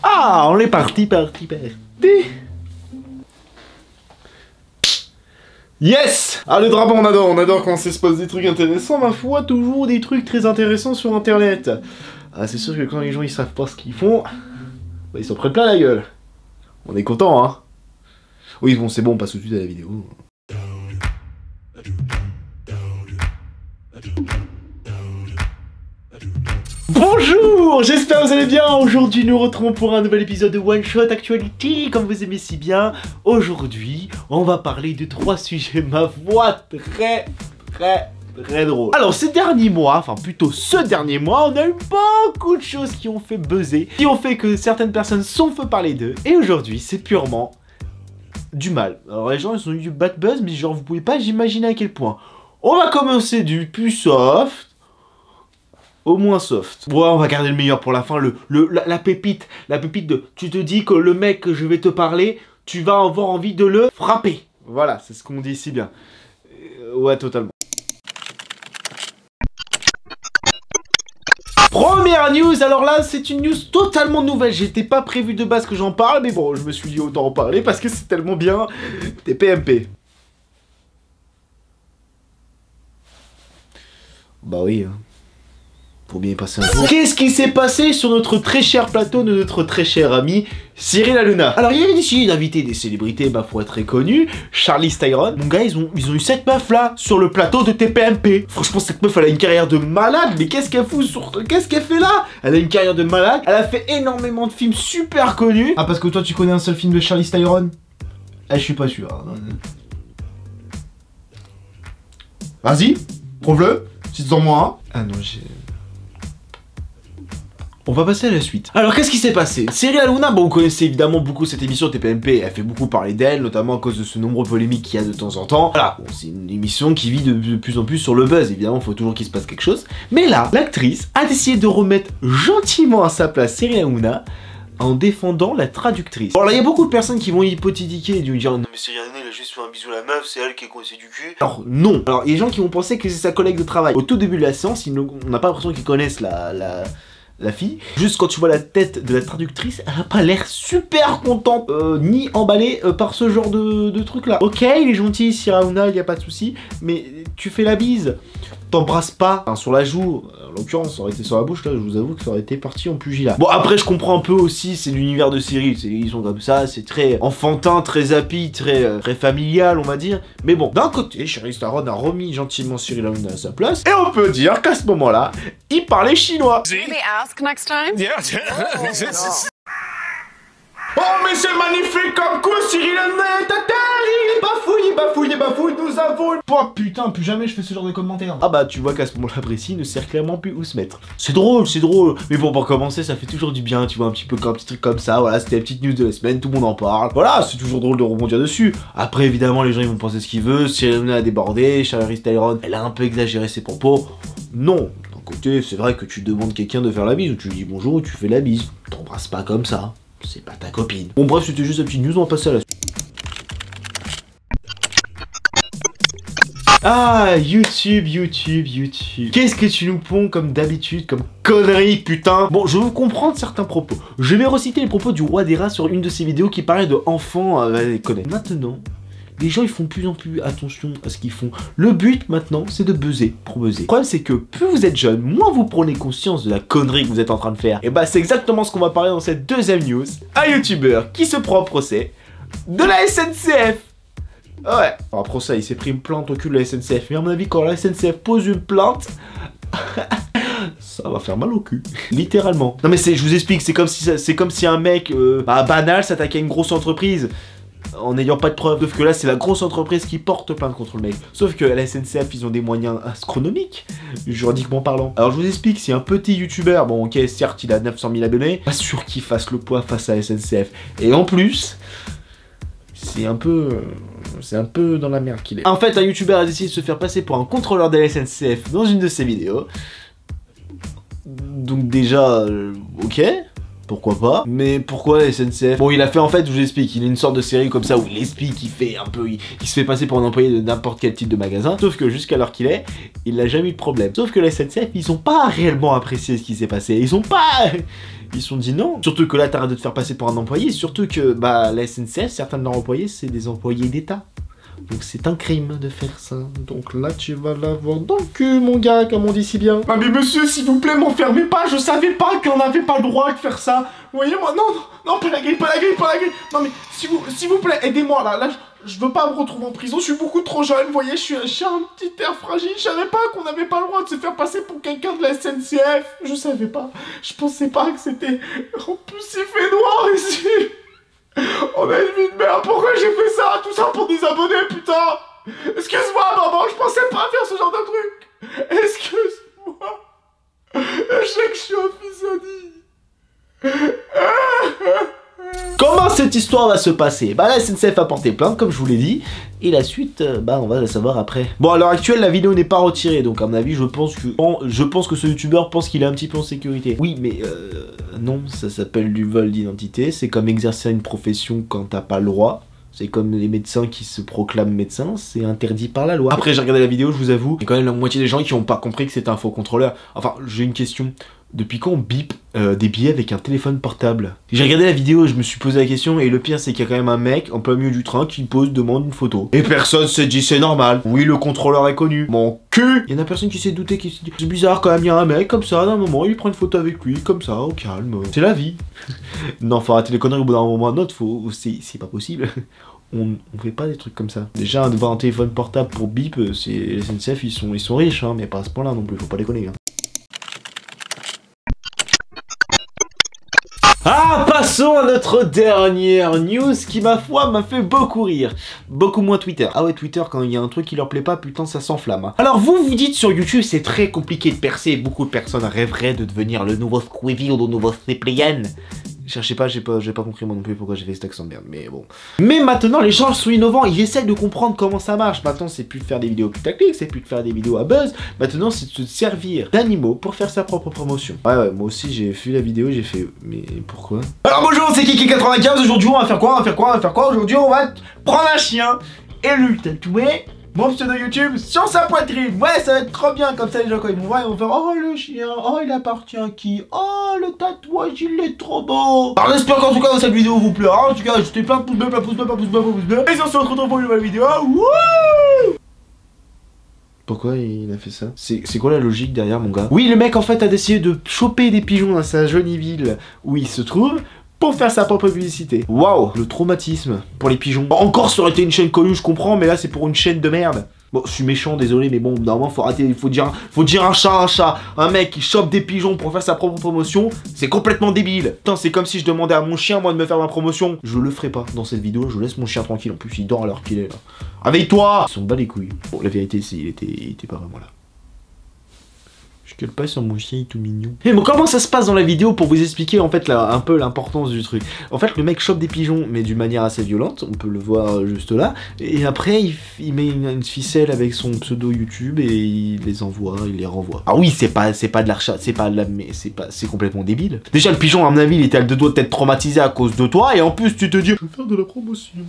Ah, on est parti. Yes! Ah, le drama, on adore quand ça se passe des trucs intéressants, ma foi, toujours des trucs très intéressants sur internet. Ah, c'est sûr que quand les gens ils savent pas ce qu'ils font, bah, ils s'en prennent plein la gueule. On est content, hein? Oui, bon, c'est bon, on passe tout de suite à la vidéo. Bonjour, j'espère que vous allez bien. Aujourd'hui nous retrouvons pour un nouvel épisode de One Shot Actuality, comme vous aimez si bien. Aujourd'hui, on va parler de 3 sujets, ma foi, très drôle. Alors ces derniers mois, enfin plutôt ce dernier mois, on a eu beaucoup de choses qui ont fait buzzer, qui ont fait que certaines personnes sont fait parler d'eux. Et aujourd'hui, c'est purement du mal. Alors les gens ils ont eu du bad buzz, mais genre vous pouvez pas imaginer à quel point. On va commencer du plus soft au moins soft. Ouais, on va garder le meilleur pour la fin, la pépite de tu te dis que le mec que je vais te parler, tu vas avoir envie de le frapper. Voilà, c'est ce qu'on dit si bien. Ouais, totalement. Première news, alors là c'est une news totalement nouvelle, j'étais pas prévu de base que j'en parle, mais bon, je me suis dit autant en parler parce que c'est tellement bien. TPMP. Bah oui, hein. Pour bien y passer un jour. Qu'est-ce qui s'est passé sur notre très cher plateau de notre très cher ami Cyril Hanouna? Alors il avait décidé d'inviter des célébrités, bah pour être très connues, Charlize Theron. Mon gars, ils ont eu cette meuf là sur le plateau de TPMP. Franchement cette meuf elle a une carrière de malade, mais qu'est-ce qu'elle fout qu'est-ce qu'elle fait là? Elle a une carrière de malade, elle a fait énormément de films super connus. Ah parce que toi tu connais un seul film de Charlize Theron? Eh je suis pas sûr. Vas-y, prouve-le, cite-en moi un. Ah non j'ai... On va passer à la suite. Alors qu'est-ce qui s'est passé? Cyril Hanouna, bon vous connaissez évidemment beaucoup cette émission TPMP, elle fait beaucoup parler d'elle, notamment à cause de ce nombreux polémiques qu'il y a de temps en temps. Voilà, bon, c'est une émission qui vit de plus en plus sur le buzz, évidemment faut toujours qu'il se passe quelque chose. Mais là, l'actrice a décidé de remettre gentiment à sa place Cyril Hanouna en défendant la traductrice. Bon là il y a beaucoup de personnes qui vont hypothétiquer et lui dire non mais Cyril Hanouna il a juste fait un bisou à la meuf, c'est elle qui est coincée du cul. Alors non. Alors il y a des gens qui vont penser que c'est sa collègue de travail. Au tout début de la séance, on n'a pas l'impression qu'ils connaissent la fille. Juste quand tu vois la tête de la traductrice, elle a pas l'air super contente ni emballée par ce genre de truc là. Ok, il est gentil, Cyril Hanouna, il y a pas de souci, mais tu fais la bise, t'embrasses pas sur la joue. En l'occurrence, ça aurait été sur la bouche là, je vous avoue que ça aurait été parti en pugilat. Bon après je comprends un peu aussi, c'est l'univers de Cyril, ils sont comme ça, c'est très enfantin, très happy, très familial on va dire. Mais bon, d'un côté, Charlize Theron a remis gentiment Cyril Hanouna à sa place, et on peut dire qu'à ce moment-là, il parlait chinois. Next time? Yeah. Oh mais c'est magnifique comme coup, Cyril Hanouna est à terre, il bafouille, nous avons une... Oh putain, plus jamais je fais ce genre de commentaires. Ah bah tu vois qu'à ce moment-là précis, il ne sait clairement plus où se mettre. C'est drôle, mais bon pour commencer ça fait toujours du bien, tu vois, un petit truc comme ça, voilà, c'était la petite news de la semaine, tout le monde en parle. Voilà, c'est toujours drôle de rebondir dessus. Après évidemment les gens ils vont penser ce qu'ils veulent, Cyril Hanouna a débordé, Charlize Theron, elle a un peu exagéré ses propos. Non, d'un côté c'est vrai que tu demandes quelqu'un de faire la bise, ou tu lui dis bonjour ou tu fais la bise. T'embrasses pas comme ça. C'est pas ta copine. Bon bref, c'était juste la petite news, on va passer à la suite. Ah, YouTube. Qu'est-ce que tu nous ponds comme d'habitude, comme connerie, putain. Bon, je veux comprendre certains propos. Je vais reciter les propos du roi des rats sur une de ses vidéos qui parlait de enfants à les connaître. Maintenant, les gens ils font de plus en plus attention à ce qu'ils font. Le but maintenant c'est de buzzer pour buzzer. Le problème c'est que plus vous êtes jeune, moins vous prenez conscience de la connerie que vous êtes en train de faire. Et bah c'est exactement ce qu'on va parler dans cette deuxième news. Un youtubeur qui se prend au procès de la SNCF. Ouais. Alors après ça il s'est pris une plainte au cul de la SNCF. Mais à mon avis quand la SNCF pose une plainte... ça va faire mal au cul, littéralement. Non mais je vous explique, c'est comme si un mec banal s'attaquait à une grosse entreprise en n'ayant pas de preuves. Sauf que là c'est la grosse entreprise qui porte plainte contre le mec. Sauf que la SNCF ils ont des moyens astronomiques, juridiquement parlant. Alors je vous explique, si un petit youtubeur, bon ok certes il a 900 000 abonnés, pas sûr qu'il fasse le poids face à la SNCF. Et en plus, c'est un peu dans la merde qu'il est. En fait un youtubeur a décidé de se faire passer pour un contrôleur de la SNCF dans une de ses vidéos. Donc déjà, ok. pourquoi pas. Mais pourquoi la SNCF? Bon, il a fait en fait, je vous explique, il a une sorte de série comme ça où il explique, il fait un peu, il se fait passer pour un employé de n'importe quel type de magasin. Sauf que jusqu'à l'heure qu'il est, il n'a jamais eu de problème. Sauf que la SNCF, ils ont pas réellement apprécié ce qui s'est passé. Ils se sont dit non. Surtout que là, t'arrêtes de te faire passer pour un employé. Surtout que, bah, la SNCF, certains de leurs employés, c'est des employés d'État. Donc c'est un crime de faire ça. Donc là, tu vas l'avoir dans le cul, mon gars, comme on dit si bien. Ah mais monsieur, s'il vous plaît, m'enfermez pas. Je savais pas qu'on n'avait pas le droit de faire ça. Vous voyez, moi, non, pas la grille. Non mais, s'il vous plaît, aidez-moi, là, je veux pas me retrouver en prison. Je suis beaucoup trop jeune, vous voyez, je suis un petit air fragile. Je savais pas qu'on n'avait pas le droit de se faire passer pour quelqu'un de la SNCF. Je savais pas. Je pensais pas que c'était... En plus, il fait noir ici. On a une vie de merde, pourquoi j'ai fait ça? Tout ça pour des abonnés, putain! Excuse-moi, maman, je pensais pas faire ce genre de truc! Excuse-moi! Je sais que je suis un fils de... Comment cette histoire va se passer? Bah la SNCF a porté plainte, comme je vous l'ai dit, et la suite, bah on va la savoir après. Bon, à l'heure actuelle, la vidéo n'est pas retirée, donc à mon avis, je pense que ce youtubeur pense qu'il est un petit peu en sécurité. Oui, mais non, ça s'appelle du vol d'identité, c'est comme exercer une profession quand t'as pas le droit. C'est comme les médecins qui se proclament médecins, c'est interdit par la loi. Après, j'ai regardé la vidéo, je vous avoue, il y a quand même la moitié des gens qui n'ont pas compris que c'était un faux contrôleur. Enfin, j'ai une question. Depuis quand on bip des billets avec un téléphone portable? J'ai regardé la vidéo, je me suis posé la question, et le pire c'est qu'il y a quand même un mec en plein milieu du train qui demande une photo. Et personne s'est dit c'est normal. Oui, le contrôleur est connu. Mon cul! Il y en a personne qui s'est douté, qui s'est dit c'est bizarre quand même, il y a un mec comme ça, d'un moment, il prend une photo avec lui, comme ça, au calme. C'est la vie. Non, faut arrêter les conneries au bout d'un moment ou d'un autre, c'est pas possible. On fait pas des trucs comme ça. Déjà, devant un téléphone portable pour bip, les SNCF, ils sont riches, hein, mais pas à ce point-là non plus, faut pas déconner. Hein. Ah, passons à notre dernière news qui, ma foi, m'a fait beaucoup rire. Beaucoup moins Twitter. Ah ouais, Twitter, quand il y a un truc qui leur plaît pas, putain, ça s'enflamme. Hein. Alors, vous dites sur YouTube, c'est très compliqué de percer. Beaucoup de personnes rêveraient de devenir le nouveau Squeezie ou le nouveau Cyprien. Cherchez pas, j'ai pas compris moi non plus pourquoi j'ai fait cet accent de merde, mais bon. Mais maintenant, les gens sont innovants, ils essaient de comprendre comment ça marche. Maintenant, c'est plus de faire des vidéos putaclic, c'est plus de faire des vidéos à buzz. Maintenant, c'est de se servir d'animaux pour faire sa propre promotion. Ouais, moi aussi, j'ai vu la vidéo, j'ai fait, mais pourquoi? Alors bonjour, c'est Kiki95, aujourd'hui, on va faire quoi? Aujourd'hui, on va prendre un chien et lui tatouer mon pseudo YouTube sur sa poitrine. Ouais, ça va être trop bien, comme ça les gens quand ils vont voir, ils vont faire oh le chien, oh il appartient à qui, oh le tatouage il est trop beau. Alors j'espère qu'en tout cas cette vidéo vous plaira. En tout cas, jetez plein de pouces bleus, pouces bleus. Et on se retrouve pour une nouvelle vidéo. Wouh! Pourquoi il a fait ça? C'est quoi la logique derrière, mon gars? Oui, le mec en fait a décidé de choper des pigeons dans sa jolie ville où il se trouve pour faire sa propre publicité. Waouh, le traumatisme pour les pigeons. Encore ça aurait été une chaîne connue, je comprends, mais là c'est pour une chaîne de merde. Bon, je suis méchant, désolé, mais bon, normalement faut arrêter, faut dire un chat un chat. Un mec qui chope des pigeons pour faire sa propre promotion, c'est complètement débile. Putain, c'est comme si je demandais à mon chien, moi, de me faire ma promotion. Je le ferai pas dans cette vidéo, je laisse mon chien tranquille, en plus il dort à l'heure qu'il est là. Réveille-toi! Ils sont bas les couilles. Bon, la vérité, c'est il était pas vraiment là. Je gueule pas sur mon chien, il est tout mignon. Mais bon, comment ça se passe dans la vidéo pour vous expliquer en fait un peu l'importance du truc. En fait, le mec chope des pigeons, mais d'une manière assez violente, on peut le voir juste là. Et après, il met une ficelle avec son pseudo YouTube et il les envoie, il les renvoie. Ah oui, c'est pas de l'achat, c'est complètement débile. Déjà, le pigeon, à mon avis, il était à deux doigts d'être traumatisé à cause de toi, et en plus, tu te dis, je vais faire de la promotion.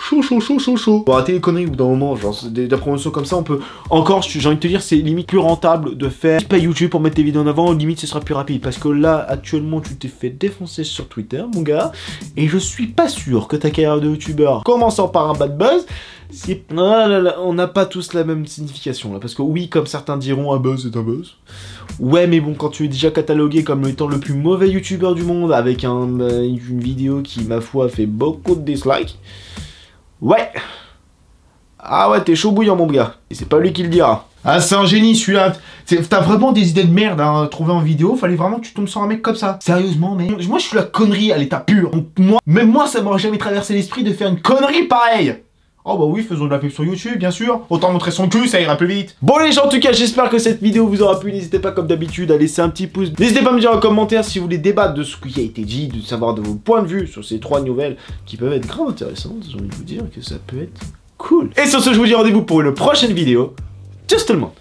Chaud. Bon, arrêtez les conneries au bout d'un moment, genre des promotions comme ça, on peut... Encore, j'ai envie de te dire, c'est limite plus rentable de faire pas YouTube pour mettre tes vidéos en avant, limite ce sera plus rapide. Parce que là, actuellement, tu t'es fait défoncer sur Twitter, mon gars, et je suis pas sûr que ta carrière de youtubeur, commençant par un bad buzz, on n'a pas tous la même signification là, parce que oui, comme certains diront, un buzz c'est un buzz. Ouais, mais bon, quand tu es déjà catalogué comme étant le plus mauvais youtubeur du monde, avec une vidéo qui, ma foi, fait beaucoup de dislikes, ouais. Ah ouais, t'es chaud bouillant, mon gars. Et c'est pas lui qui le dira. Ah, c'est un génie, celui-là. T'as vraiment des idées de merde à trouver en vidéo. Fallait vraiment que tu tombes sur un mec comme ça. Sérieusement, mec. Moi, je suis la connerie à l'état pur. Donc, même moi, ça m'aurait jamais traversé l'esprit de faire une connerie pareille. Oh bah oui, faisons de la pub sur YouTube, bien sûr. Autant montrer son cul, ça ira plus vite. Bon les gens, en tout cas, j'espère que cette vidéo vous aura plu. N'hésitez pas, comme d'habitude, à laisser un petit pouce. N'hésitez pas à me dire en commentaire si vous voulez débattre de ce qui a été dit, de savoir de vos points de vue sur ces 3 nouvelles qui peuvent être grave intéressantes. J'ai envie de vous dire que ça peut être cool. Et sur ce, je vous dis rendez-vous pour une prochaine vidéo. Tchuss tout le monde.